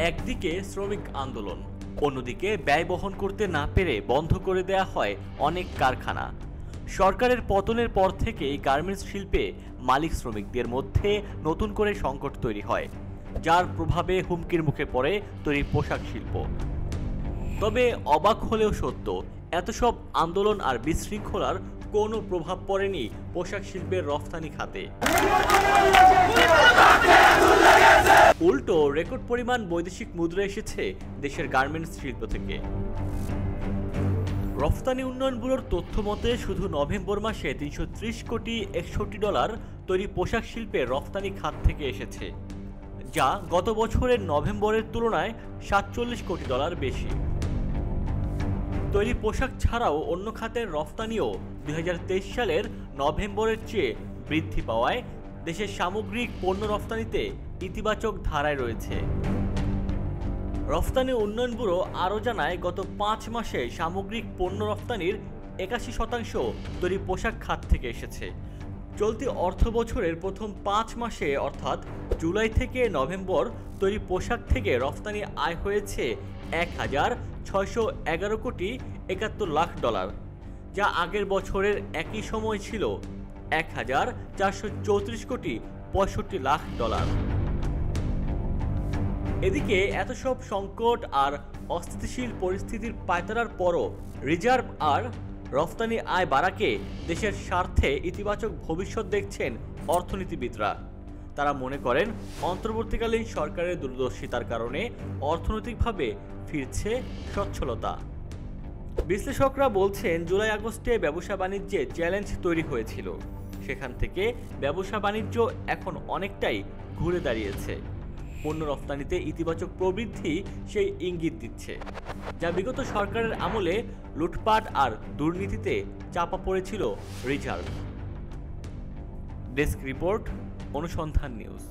একদিকে শ্রমিক আন্দোলন, অন্যদিকে ব্যয় বহন করতে না পেরে বন্ধ করে দেয়া হয় অনেক কারখানা। সরকারের পতনের পর থেকেই গার্মেন্টস শিল্পে মালিক শ্রমিকদের মধ্যে নতুন করে সংকট তৈরি হয়, যার প্রভাবে হুমকির মুখে পড়ে তৈরি পোশাক শিল্প। তবে অবাক হলেও সত্য, এত সব আন্দোলন আর বিশৃঙ্খলার কোনো প্রভাব পড়েনি পোশাক শিল্পের রফতানি খাতে। উল্টো রেকর্ড পরিমাণ বৈদেশিক মুদ্রা এসেছে দেশের গার্মেন্টস শিল্প থেকে। রফতানি উন্নয়ন ব্যুরোর তথ্য মতে শুধু নভেম্বর মাসে $330.61 তৈরি পোশাক শিল্পে রফতানি খাত থেকে এসেছে, যা গত বছরের নভেম্বরের তুলনায় $47 কোটি বেশি। তৈরি পোশাক ছাড়াও অন্য খাতের রফতানিও 2023 সালের নভেম্বরের চেয়ে বৃদ্ধি পাওয়ায় দেশের সামগ্রিক পণ্য রফতানিতে ইতিবাচক ধারায় রয়েছে। রফতানি উন্নয়ন ব্যুরো আরও জানায়, গত 5 মাসে সামগ্রিক পণ্য রফতানির 81% তৈরি পোশাক খাত থেকে এসেছে। চলতি অর্থ বছরের প্রথম 5 মাসে অর্থাৎ জুলাই থেকে নভেম্বর তৈরি পোশাক থেকে রফতানি আয় হয়েছে $1,611.71 কোটি, যা আগের বছরের একই সময় ছিল $1,434.65 কোটি। এদিকে এত সব সংকট আর অস্থিতিশীল পরিস্থিতির পায়তারার পরও রিজার্ভ আর রফতানি আয় বাড়াকে দেশের স্বার্থে ইতিবাচক ভবিষ্যৎ দেখছেন অর্থনীতিবিদরা। তারা মনে করেন, অন্তর্বর্তীকালীন সরকারের দূরদর্শিতার কারণে অর্থনৈতিকভাবে ফিরছে সচ্ছলতা। বিশ্লেষকরা বলছেন, জুলাই আগস্টে ব্যবসা বাণিজ্যে চ্যালেঞ্জ তৈরি হয়েছিল, সেখান থেকে ব্যবসা বাণিজ্য এখন অনেকটাই ঘুরে দাঁড়িয়েছে। পণ্য রফতানিতে ইতিবাচক প্রবৃদ্ধি সেই ইঙ্গিত দিচ্ছে, যা বিগত সরকারের আমলে লুটপাট আর দুর্নীতিতে চাপা পড়েছিল রিজার্ভ। ডেস্ক রিপোর্ট, অনুসন্ধান নিউজ।